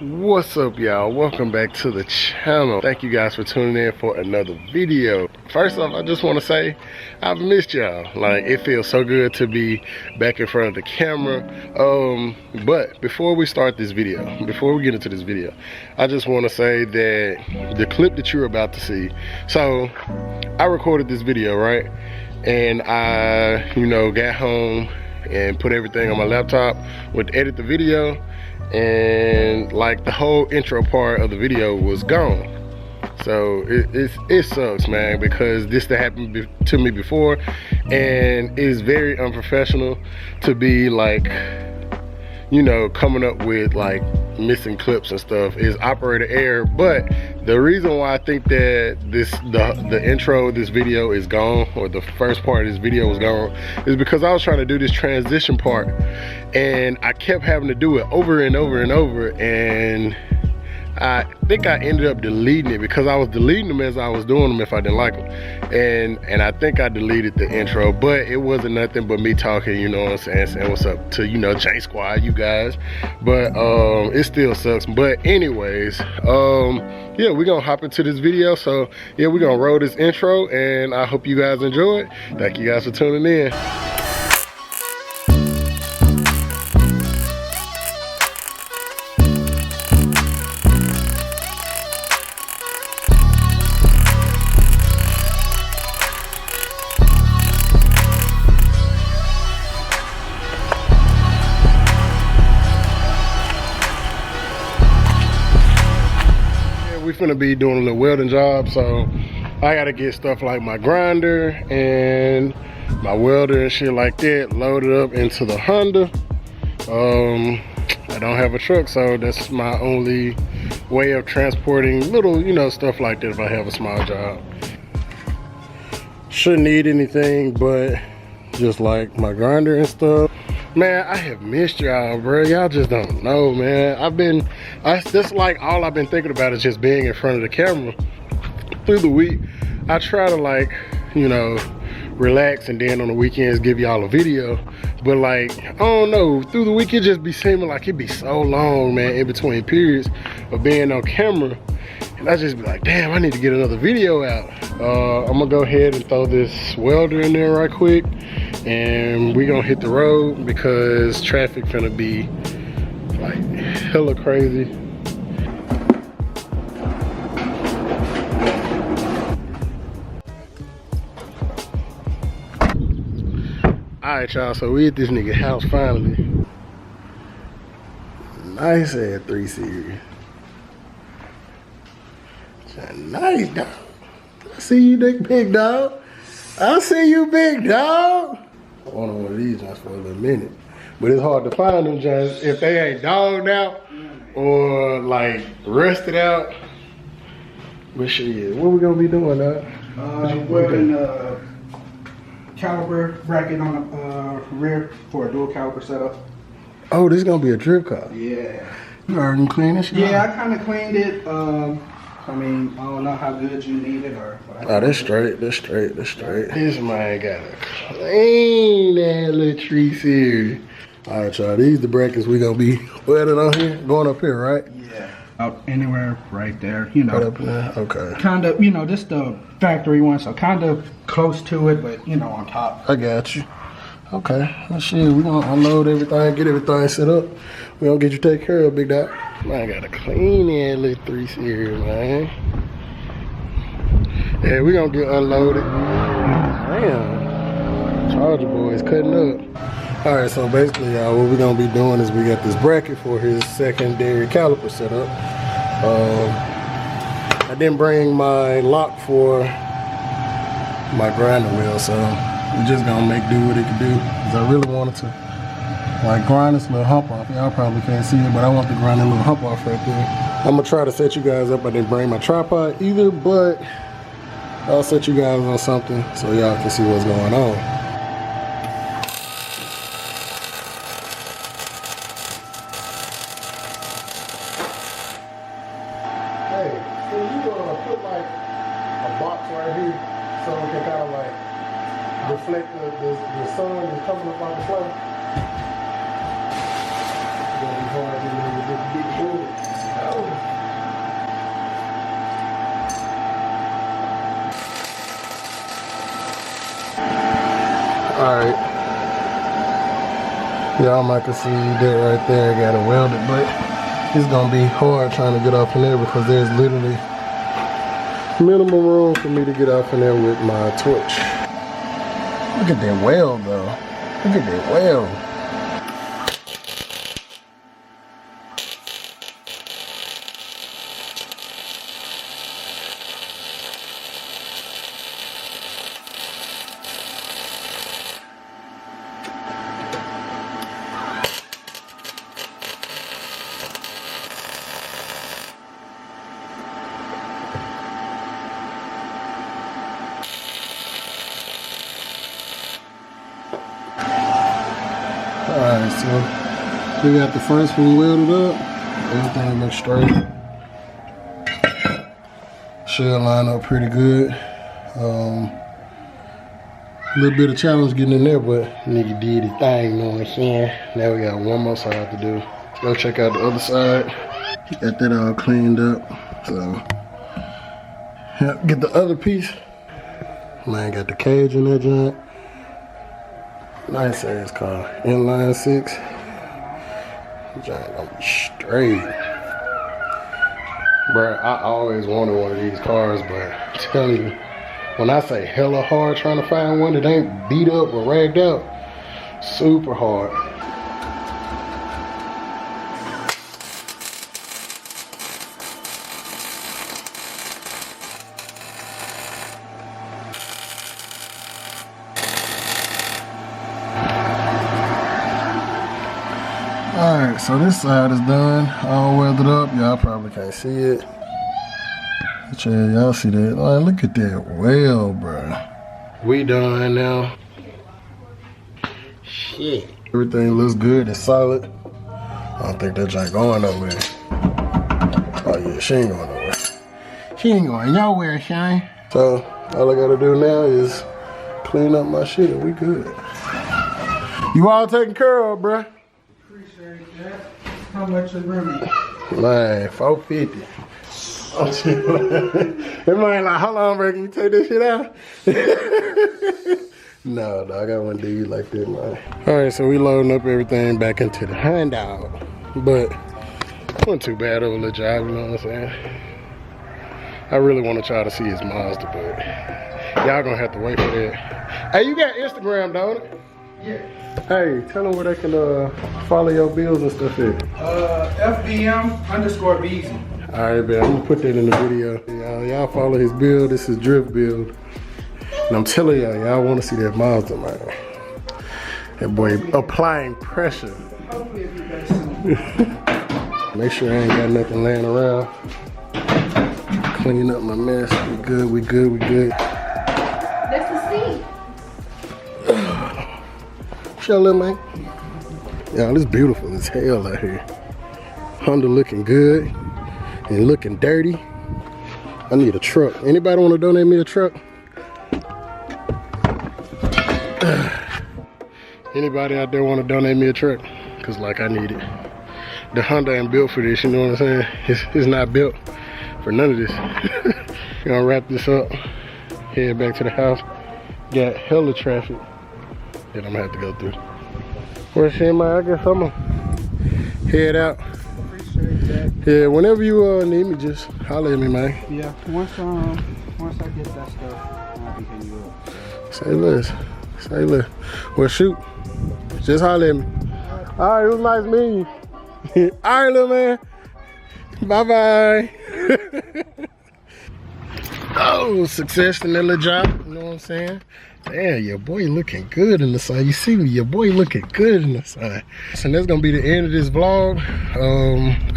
What's up, y'all? Welcome back to the channel. Thank you guys for tuning in for another video. First off, I just want to say I've missed y'all. Like, it feels so good to be back in front of the camera. But before we start this video, before we get into this video, I just want to say that the clip that you're about to see, so I recorded this video, right? And I, got home and put everything on my laptop, went to edit the video, and like the whole intro part of the video was gone. So it sucks, man, because this happened to me before, and it's very unprofessional to be like, coming up with like missing clips and stuff. Is operator error. But the reason why I think that the intro of this video is gone, or the first part of this video was gone, is because I was trying to do this transition part and I kept having to do it over and over and over, and I think I ended up deleting it because I was deleting them as I was doing them if I didn't like them, and I think I deleted the intro, but it wasn't nothing but me talking, you know what I'm saying what's up to J Squad, you guys. But it still sucks. But anyways, yeah, we're gonna hop into this video. So yeah, we're gonna roll this intro, and I hope you guys enjoy it. Thank you guys for tuning in. We finna be doing a little welding job, so I gotta get stuff like my grinder and my welder and shit like that loaded up into the Honda. I don't have a truck, so that's my only way of transporting little, stuff like that if I have a small job. Shouldn't need anything but just like my grinder and stuff. Man, I have missed y'all, bro. Y'all just don't know, man. That's like all I've been thinking about is just being in front of the camera. Through the week, I try to like, relax, and then on the weekends give y'all a video. But like, I don't know, through the week it just be seeming like it be so long, man, in between periods of being on camera. And I just be like, damn, I need to get another video out. I'm gonna go ahead and throw this welder in there right quick, and we gonna hit the road because traffic finna be like hella crazy. Alright, y'all, so we at this nigga house finally. Nice ass 3 Series. Nice, dog. I see you, big dog. I see you, big dog. I wanted one of these just for a little minute, but it's hard to find them just if they ain't dogged out or like rusted out. But shit, what we gonna be doing now? Welding a caliper bracket on the rear for a dual caliper setup. Oh, this is gonna be a drip car. Yeah. You already cleaned this shit? Yeah, I kind of cleaned it. I mean, I don't know how good you need it or. Oh, that's straight. That's straight. That's straight. This man got a clean that little 3 Series. All right, y'all. These the brackets we gonna be welding on here, going up here, right? Yeah. Up anywhere right there, Right up there. Okay. Kind of, this the factory one, so kind of close to it, but on top. I got you. Okay. Well, shit, we gonna unload everything, get everything set up. We gonna get you taken care of, big dog. Man, I got a clean that little 3 Series, man. Yeah, we gonna get unloaded. Damn. Charger boy is cutting up. All right, so basically, y'all, what we're gonna be doing is we got this bracket for his secondary caliper set up. I didn't bring my lock for my grinder wheel, so we're just gonna make do what it can do. Cause I really wanted to like grind this little hump off. Y'all probably can't see it, but I want to grind that little hump off right there. I'm gonna try to set you guys up. I didn't bring my tripod either, but I'll set you guys on something so y'all can see what's going on. Hey, so you put like a box right here so it can kind of like reflect the sun that's coming up on the floor. It's gonna be hard to do with this big board. Y'all might can see that right there. I got it welded, but it's gonna be hard trying to get off in there because there's literally minimum room for me to get off in there with my torch. Look at that weld though. Look at that weld. Alright, so we got the first one welded up. Everything looks straight. Should line up pretty good. A little bit of challenge getting in there, but nigga did his thing, you know what I'm saying? Now we got one more side to do. Let's go check out the other side. Got that all cleaned up. So, yeah, get the other piece. Man, got the cage in that joint. Nice ass car. Inline 6. Joint gonna be straight. Bruh, I always wanted one of these cars, but I'm telling you, when I say hella hard trying to find one that ain't beat up or ragged out, super hard. Alright, so this side is done, all welded up. Y'all probably can't see it. But yeah, y'all see that. Like, look at that weld, bro. We done now. Shit. Everything looks good, it's solid. I don't think that joint going nowhere. Oh yeah, she ain't going nowhere. She ain't going nowhere, Shine. So, all I gotta do now is clean up my shit and we good. You all taken care of, bruh. How much is room? Man, 450. Oh shit. It might like, how long, bro? Can you take this shit out? No, I got one dude like that, man. Alright, so we loading up everything back into the handout. But wasn't too bad of a little job, you know what I'm saying? I really want to try to see his Mazda, but y'all gonna have to wait for that. Hey, you got Instagram, don't it? Yeah. Hey, tell them where they can follow your bills and stuff here. FBM_Beezy. Alright, man, I'm gonna put that in the video. Y'all follow his build. This is drift build. And I'm telling y'all wanna see that Mazda, man. That boy applying pressure. Hopefully it'll be better soon. Make sure I ain't got nothing laying around. Clean up my mess. We good, we good, we good. That's the seat. Show little man. Y'all, it's beautiful as hell out here. Honda looking good and looking dirty. I need a truck. Anybody want to donate me a truck? Anybody out there want to donate me a truck? Cause like I need it. The Honda ain't built for this, you know what I'm saying? It's not built for none of this. Gonna wrap this up, head back to the house. Got hella traffic that I'm gonna have to go through. Well, shit, man, I guess I'm gonna head out. Appreciate that. Yeah, whenever you need me, just holler at me, man. Yeah, once I get that stuff, I'll be hitting you up. So. Say less. Say less. Well, shoot. Just holler at me. All right, it was nice meeting you. All right, little man. Bye-bye. Oh, success in that little job. You know what I'm saying? Damn, your boy looking good in the sun. You see me, your boy looking good in the sun. So that's gonna be the end of this vlog.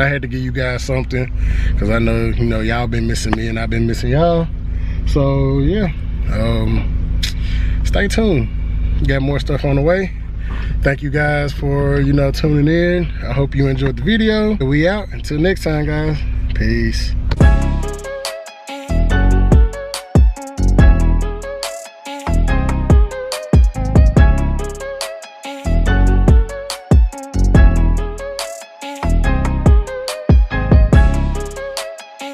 I had to give you guys something because I know, you know, y'all been missing me and I've been missing y'all. So yeah, stay tuned. Got more stuff on the way. Thank you guys for, you know, tuning in. I hope you enjoyed the video. We out. Until next time, guys. Peace.